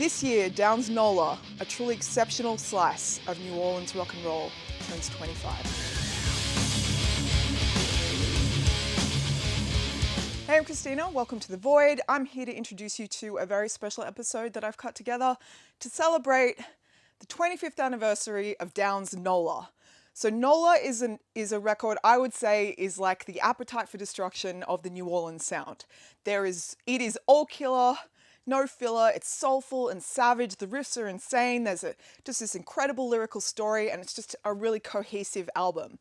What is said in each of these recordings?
This year, Downs NOLA, a truly exceptional slice of New Orleans rock and roll, turns 25. Hey, I'm Christina, welcome to The Void. I'm here to introduce you to a very special episode that I've cut together to celebrate the 25th anniversary of Downs NOLA. So NOLA is a record I would say is like the Appetite for Destruction of the New Orleans sound. It is all killer, no filler, it's soulful and savage, the riffs are insane, there's just this incredible lyrical story, and it's just a really cohesive album.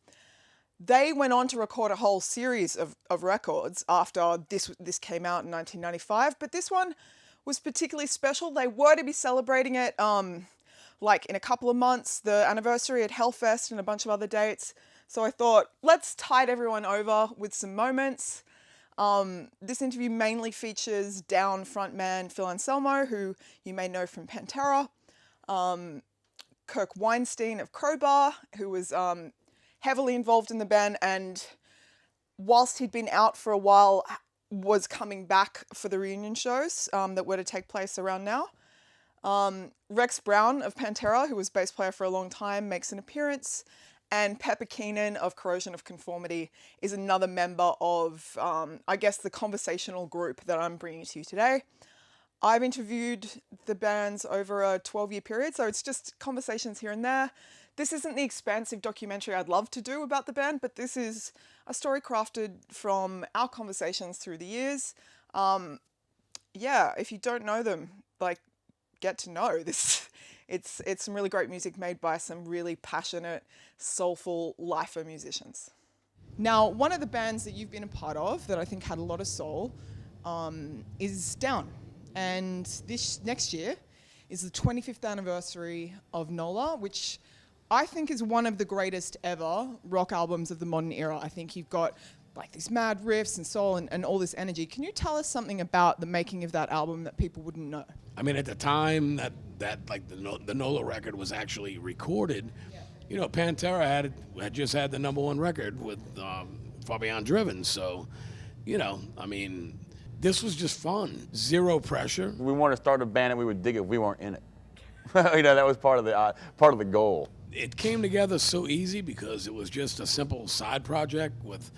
They went on to record a whole series of records after this came out in 1995, but this one was particularly special. They were to be celebrating it like in a couple of months, the anniversary at Hellfest and a bunch of other dates. So I thought, let's tide everyone over with some moments. This interview mainly features Down frontman Phil Anselmo, who you may know from Pantera, Kirk Windstein of Crowbar, who was heavily involved in the band, and whilst he'd been out for a while, was coming back for the reunion shows that were to take place around now. Rex Brown of Pantera, who was bass player for a long time, makes an appearance, and Pepper Keenan of Corrosion of Conformity is another member of, I guess, the conversational group that I'm bringing to you today. I've interviewed the bands over a 12-year period, so it's just conversations here and there. This isn't the expansive documentary I'd love to do about the band, but this is a story crafted from our conversations through the years. If you don't know them, get to know this. It's some really great music made by some really passionate, soulful lifer musicians. Now, one of the bands that you've been a part of that I think had a lot of soul is Down. And this next year is the 25th anniversary of NOLA, which I think is one of the greatest ever rock albums of the modern era. I think you've got like these mad riffs and soul and all this energy. Can you tell us something about the making of that album that people wouldn't know? I mean, at the time that the NOLA record was actually recorded, you know, Pantera had just had the #1 record with Far Beyond Driven. So, you know, I mean, this was just fun. Zero pressure. We wanted to start a band and we would dig it if we weren't in it. You know, that was part of the goal. It came together so easy because it was just a simple side project with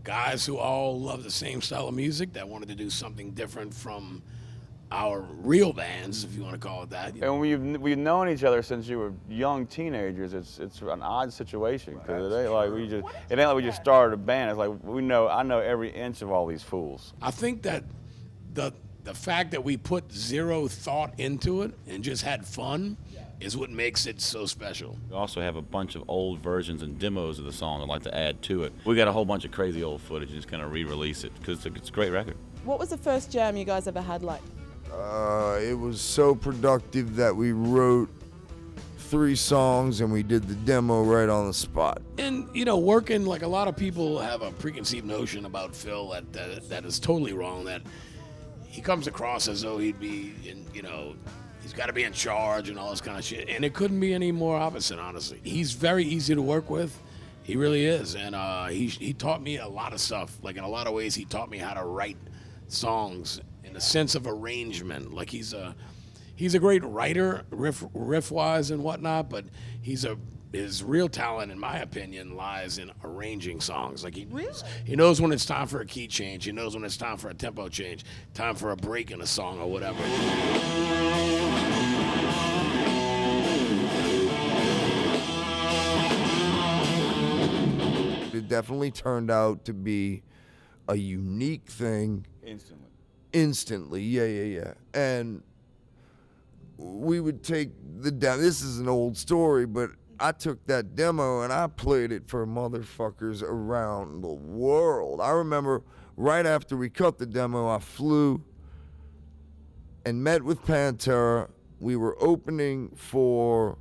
guys who all love the same style of music that wanted to do something different from our real bands, if you want to call it that. And we've known each other since you were young teenagers. It's an odd situation because it ain't like we just started a band. It's like I know every inch of all these fools. I think that the fact that we put zero thought into it and just had fun is what makes it so special. We also have a bunch of old versions and demos of the song I'd like to add to it. We got a whole bunch of crazy old footage and just kind of re-release it because it's a great record. What was the first jam you guys ever had like? It was so productive that we wrote 3 songs and we did the demo right on the spot. And, you know, working, like a lot of people have a preconceived notion about Phil that is totally wrong, that he comes across as though he'd be, he's got to be in charge and all this kind of shit. And it couldn't be any more opposite, honestly. He's very easy to work with. He really is. And he taught me a lot of stuff. Like, in a lot of ways, he taught me how to write songs in a sense of arrangement. Like, he's a great writer, riff-wise and whatnot, but his real talent, in my opinion, lies in arranging songs. Like, he knows when it's time for a key change. He knows when it's time for a tempo change, time for a break in a song or whatever. It definitely turned out to be a unique thing. Instantly, yeah. And we would take the demo. This is an old story, but I took that demo and I played it for motherfuckers around the world. I remember right after we cut the demo, I flew and met with Pantera. We were opening for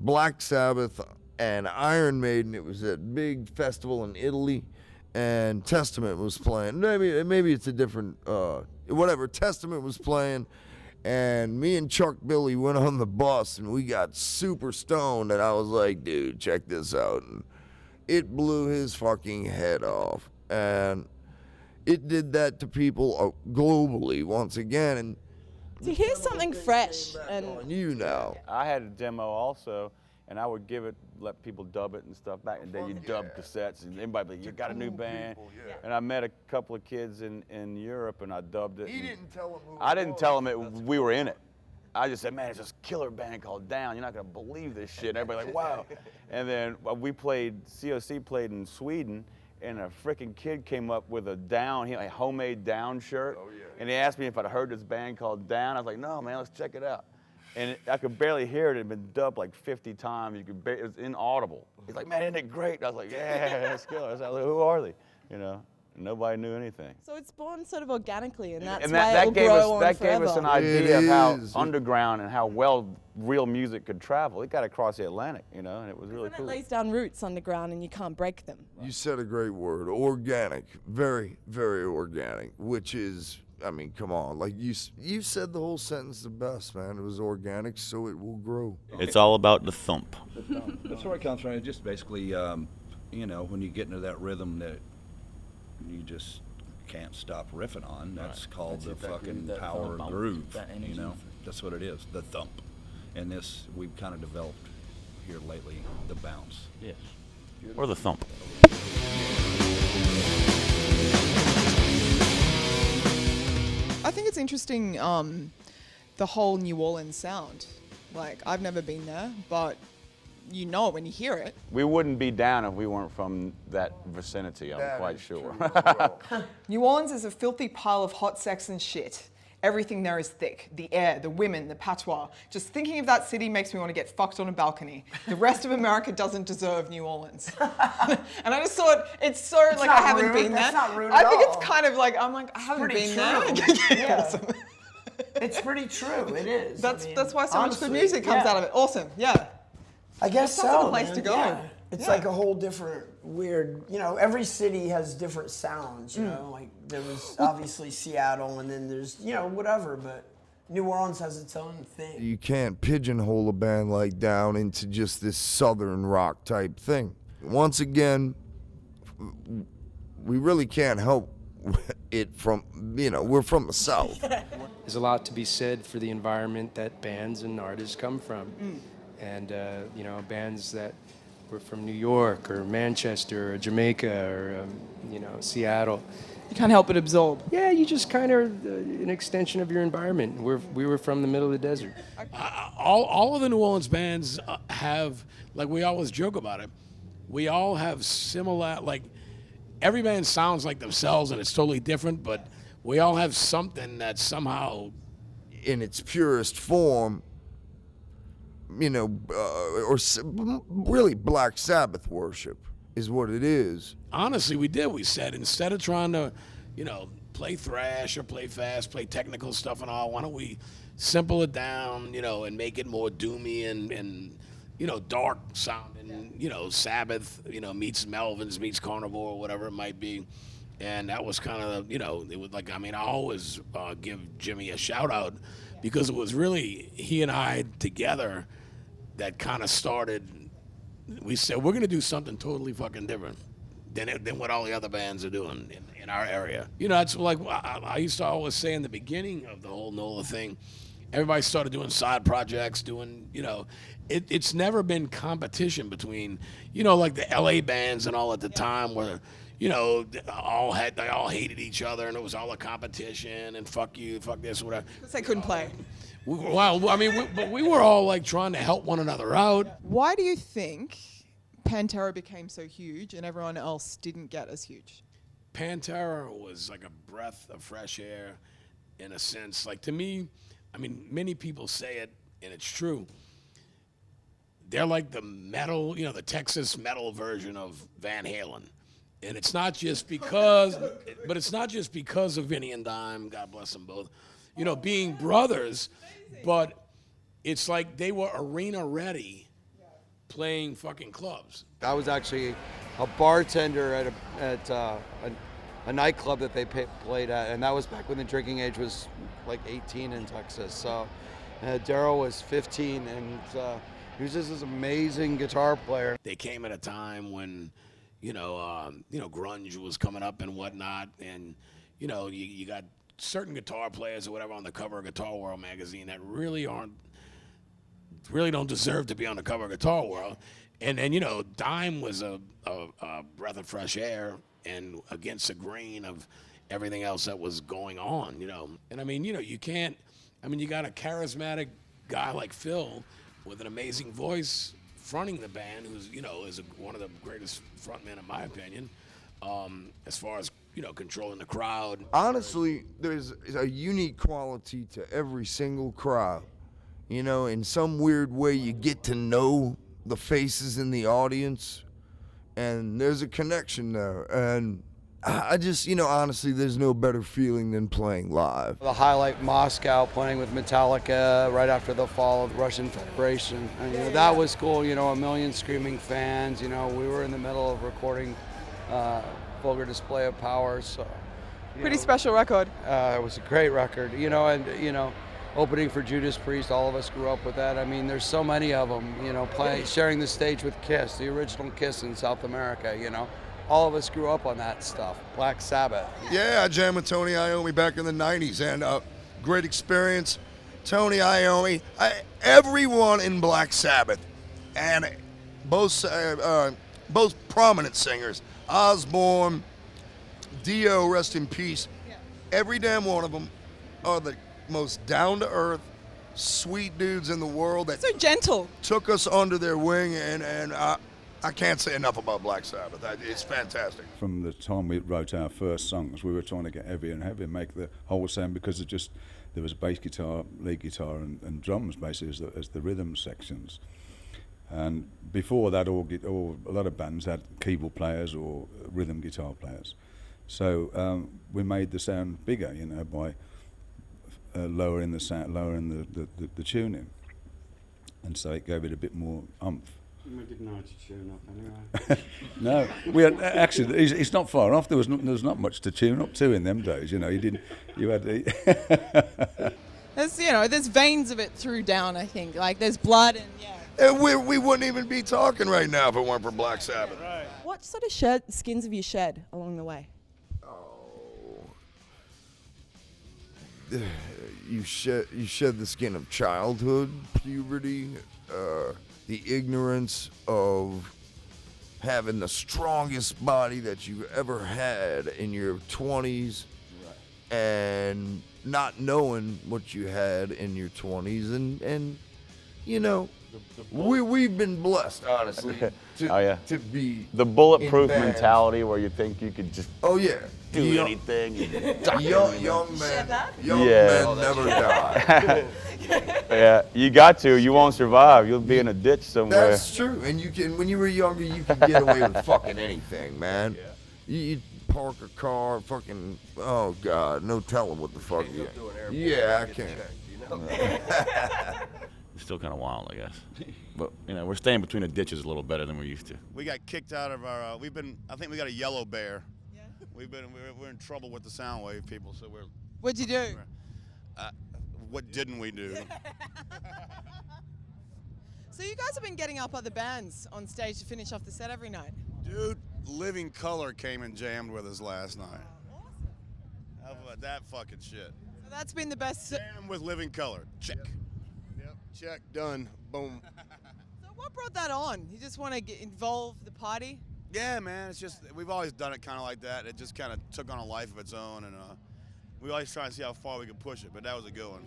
Black Sabbath and Iron Maiden. It was a big festival in Italy, and Testament was playing. Maybe it's a different, whatever. Testament was playing. And me and Chuck Billy went on the bus and we got super stoned, and I was like, dude, check this out. And it blew his fucking head off. And it did that to people globally once again. And To hear something fresh and On you now. I had a demo also, and I would give it, let people dub it and stuff. Back in the day, you dub cassettes, and everybody would be, you got a new band. And I met a couple of kids in Europe, and I dubbed it. He didn't tell him who I didn't tell them we were in it. I just said, man, it's this killer band called Down. You're not gonna believe this shit. And everybody like, wow. And then we played, COC played in Sweden, and a freaking kid came up with a homemade Down shirt. Oh, yeah. And he asked me if I'd heard this band called Down. I was like, no, man, let's check it out. And I could barely hear it. It had been dubbed like 50 times. It was inaudible. He's like, man, isn't it great? And I was like, yeah, that's killer. I was like, who are they? You know, nobody knew anything. so it's born sort of organically, and that's And why it will grow on that forever. gave us an idea of how is. underground and how well real music could travel. It got across the Atlantic, you know, and it was really And it cool. lays down roots underground, and you can't break them. You said a great word, organic, very, very organic, which is, I mean, come on, like you said the whole sentence the best, man. It was organic, so it will grow. It's all about the thump. That's where it comes from. It's just basically, you know, when you get into that rhythm that you just can't stop riffing on, that's called the fucking power groove. You know, that's what it is, the thump. And this we've kind of developed here lately, the bounce. Yes. Or the thump. I think it's interesting, the whole New Orleans sound. Like, I've never been there, but you know it when you hear it. We wouldn't be Down if we weren't from that vicinity, I'm That quite is sure. true as well. New Orleans is a filthy pile of hot sex and shit. Everything there is thick. The air, the women, the patois. Just thinking of that city makes me want to get fucked on a balcony. The rest of America doesn't deserve New Orleans. And I just thought, it's so, like, I not haven't rude. been there. That's not rude I at think all. it's kind of like, I'm like, I haven't pretty been there. true. Yes. It's pretty true. It is. That's I mean, why so much honestly, good music comes yeah. out of it. Awesome, yeah. I guess That sounds like so. a place man. to go. Yeah. It's Yeah. like a whole different weird. You know, every city has different sounds. You know, like there was obviously Seattle, and then there's whatever, but New Orleans has its own thing. You can't pigeonhole a band like Down into just this southern rock type thing. Once again, we really can't help it from, we're from the South. There's a lot to be said for the environment that bands and artists come from. And, bands that were from New York or Manchester or Jamaica or, Seattle. You can't help but absorb. Yeah, you just kind of an extension of your environment. We were from the middle of the desert. All of the New Orleans bands have, like, we always joke about it, we all have similar, like, every band sounds like themselves and it's totally different, but we all have something that somehow, In its purest form, really Black Sabbath worship is what it is. honestly, we did. We said, instead of trying to, play thrash or play fast, play technical stuff and all, why don't we simple it down, and make it more doomy and dark sounding, Sabbath, meets Melvins, meets Carnivore, whatever it might be. And that was kind of, it was like, I always give Jimmy a shout out because it was really he and I together that kind of started. We said, we're going to do something totally fucking different than what all the other bands are doing in our area. It's like I used to always say in the beginning of the whole NOLA thing, everybody started doing side projects, it's never been competition between, like the LA bands and all at the time where, they all hated each other and it was all a competition and fuck you, fuck this, whatever. Because they couldn't play. But we were all like trying to help one another out. Why do you think Pantera became so huge and everyone else didn't get as huge? Pantera was like a breath of fresh air in a sense. Like, to me, many people say it and it's true. They're like the metal, the Texas metal version of Van Halen. And it's not just because, of Vinny and Dime, God bless them both, being brothers, but it's like they were arena ready playing fucking clubs. I was actually a bartender at a nightclub that they played at, and that was back when the drinking age was like 18 in Texas. So Daryl was 15, and he was just this amazing guitar player. They came at a time when, grunge was coming up and whatnot, and you got certain guitar players or whatever on the cover of Guitar World magazine that really don't deserve to be on the cover of Guitar World. And you know, Dime was a breath of fresh air and against the grain of everything else that was going on, you know. And I mean, you know, you got a charismatic guy like Phil with an amazing voice fronting the band, who's, you know, is one of the greatest frontmen in my opinion, as far as, you know, controlling the crowd. Honestly, there's a unique quality to every single crowd. You know, in some weird way, you get to know the faces in the audience, and there's a connection there. And I just, you know, honestly, there's no better feeling than playing live. The highlight Moscow, playing with Metallica right after the fall of the Russian Federation. And, you know, that was cool, you know, 1 million screaming fans. You know, we were in the middle of recording Vulgar Display of Power. So, Pretty special record. It was a great record, you know, and, you know, opening for Judas Priest, all of us grew up with that. I mean, there's so many of them, you know, sharing the stage with Kiss, the original Kiss in South America, you know. All of us grew up on that stuff. Black Sabbath. Yeah, I jammed with Tony Iommi back in the 90s, and great experience. Tony Iommi, everyone in Black Sabbath, and both prominent singers, Osbourne, Dio, rest in peace, every damn one of them are the most down-to-earth, sweet dudes in the world that so gentle. Took us under their wing, and I can't say enough about Black Sabbath. It's fantastic. From the time we wrote our first songs, we were trying to get heavier and heavier, make the whole sound, because there was bass guitar, lead guitar, and drums basically as the rhythm sections. And before that, a lot of bands had keyboard players or rhythm guitar players. So we made the sound bigger, you know, by lowering the sound, lowering the tuning, and so it gave it a bit more oomph. We didn't know how to tune up anyway. No, we had, actually, it's not far off. There was not much to tune up to in them days. You know, you had. There's, you know, there's veins of it through down. I think, like there's blood and We wouldn't even be talking right now if it weren't for Black Sabbath. Right. What sort of skins have you shed along the way? You shed the skin of childhood, puberty, the ignorance of having the strongest body that you've ever had in your 20s, and not knowing what you had in your 20s, and you know, we've been blessed, honestly, to be the bulletproof in bands. mentality where you think you could just do anything. Young men never die. Yeah, you got to. You won't survive. You'll be in a ditch somewhere. That's true. And you can, when you were younger, you could get away with fucking anything, man. You'd park a car, fucking, oh God, no telling what the fuck. Yeah, I can't. It's still kind of wild, I guess. But, you know, we're staying between the ditches a little better than we're used to. We got kicked out of our. I think we got a yellow bear. Yeah. We're in trouble with the Soundwave people, so we're. What'd you do? What didn't we do? So you guys have been getting up other bands on stage to finish off the set every night. Dude, Living Color came and jammed with us last night. Awesome. How about that fucking shit? So that's been the best. Jam with Living Color. Check. Yep. Check. Done. Boom. So what brought that on? You just want to involve the party? Yeah, man. It's just we've always done it kind of like that. It just kind of took on a life of its own, and we always try to see how far we could push it. But that was a good one.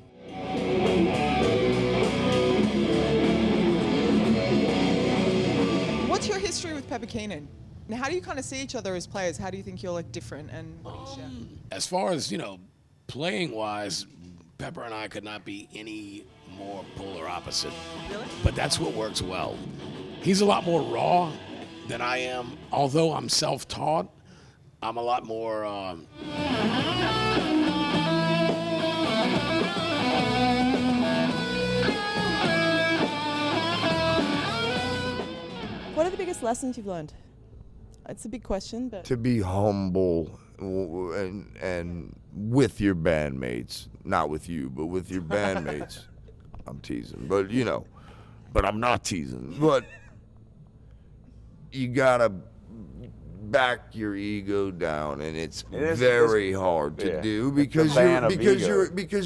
What's your history with Pepper Keenan? And how do you kind of see each other as players? How do you think you're like different and what do you share? As far as, you know, playing wise, Pepper and I could not be any more polar opposite. Really? But that's what works well. He's a lot more raw than I am. Although I'm self-taught, I'm a lot more What are the biggest lessons you've learned? It's a big question, but To be humble and with your bandmates, not with you, but with your bandmates. I'm teasing, but you know, but I'm not teasing. But you gotta back your ego down, and it's is very hard to do because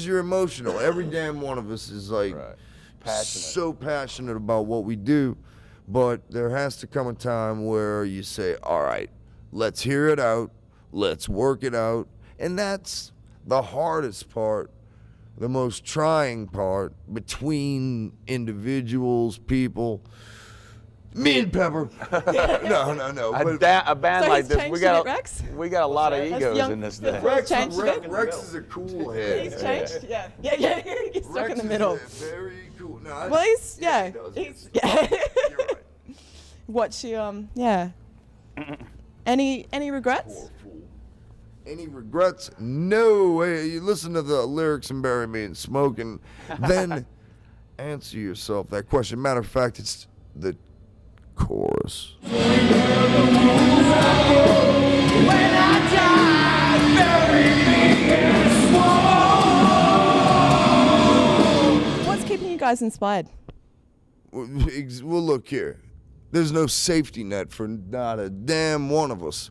you're emotional. Every damn one of us is like so passionate about what we do, but there has to come a time where you say, all right, let's hear it out, let's work it out, and that's the hardest part, the most trying part between individuals, people. Me and Pepper. No. A band So like he's this, changed it, Rex? we got a lot of Has egos young in this Phil thing. Rex changed a bit? Rex is a cool head. He's changed? Yeah. He's stuck Rex in the middle. is very cool. No, Well, he's, he does. You're right. What's your, Any regrets? Any regrets? No. Hey, you listen to the lyrics and bury me in smoke, and then answer yourself that question. Matter of fact, it's the chorus. What's keeping you guys inspired? Well, look here. There's no safety net for not a damn one of us.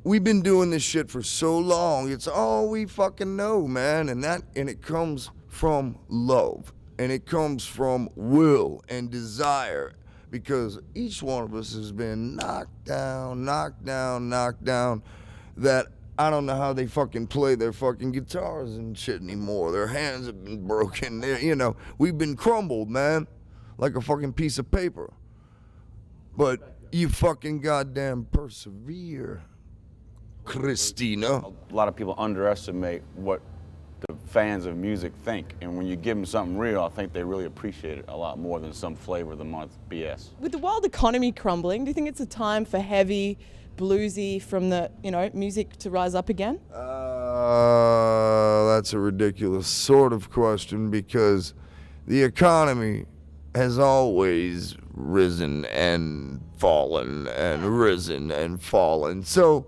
We've been doing this shit for so long. It's all we fucking know, man. And it comes from love. And it comes from will and desire. Because each one of us has been knocked down, that I don't know how they fucking play their fucking guitars and shit anymore. Their hands have been broken. We've been crumbled, man. Like a fucking piece of paper. But you fucking goddamn persevere, Christina. A lot of people underestimate what the fans of music think, and when you give them something real, I think they really appreciate it a lot more than some flavor of the month BS. With the world economy crumbling, do you think it's a time for heavy, bluesy from the, music to rise up again? That's a ridiculous sort of question because the economy has always risen and fallen and risen and fallen. So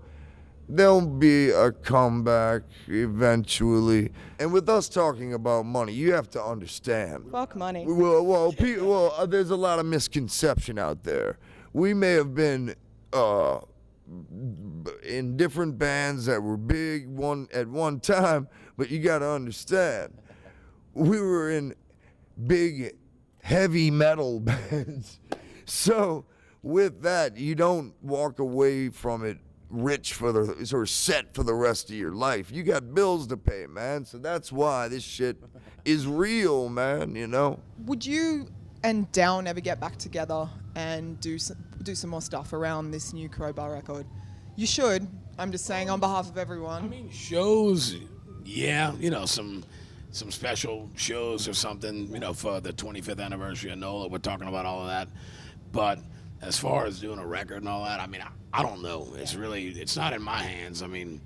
there'll be a comeback eventually. And with us talking about money, you have to understand. Fuck money. Well, there's a lot of misconception out there. We may have been in different bands that were big at one time, but you got to understand, we were in big heavy metal bands. So with that, you don't walk away from it rich or set for the rest of your life. You got bills to pay, man. So that's why this shit is real, man, Would you and Down ever get back together and do some more stuff around this new Crowbar record? You should. I'm just saying on behalf of everyone. I mean, shows, yeah, some special shows or something, for the 25th anniversary of NOLA. We're talking about all of that. But as far as doing a record and all that, I mean, I don't know. It's not in my hands. I mean,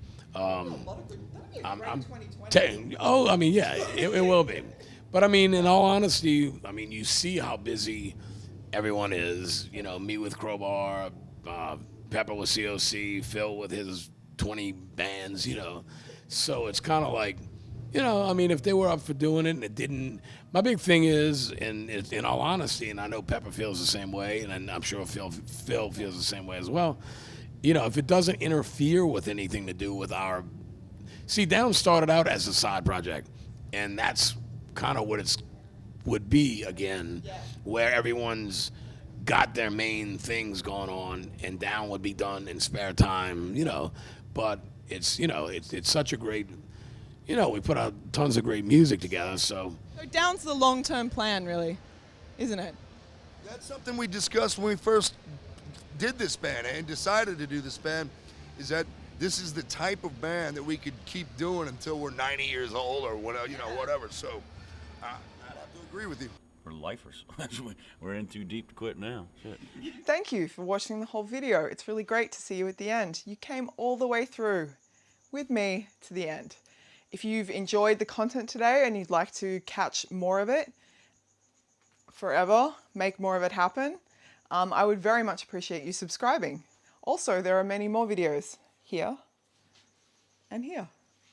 it will be. But I mean, in all honesty, I mean, you see how busy everyone is. Me with Crowbar, Pepper with COC, Phil with his 20 bands, So it's kind of like, I mean, if they were up for doing it and it didn't, my big thing is, and in all honesty, and I know Pepper feels the same way, and I'm sure Phil feels the same way as well, if it doesn't interfere with anything to do with Down started out as a side project, and that's kind of what would be again, where everyone's got their main things going on, and Down would be done in spare time, but it's such a great, we put out tons of great music together, so Down's the long-term plan, really, isn't it? That's something we discussed when we first did this band and decided to do this band, is that this is the type of band that we could keep doing until we're 90 years old or whatever, whatever. So I'd have to agree with you. We're lifers. We're in too deep to quit now. Shit. Thank you for watching the whole video. It's really great to see you at the end. You came all the way through with me to the end. If you've enjoyed the content today and you'd like to catch more of it forever, make more of it happen, I would very much appreciate you subscribing. Also, there are many more videos here and here.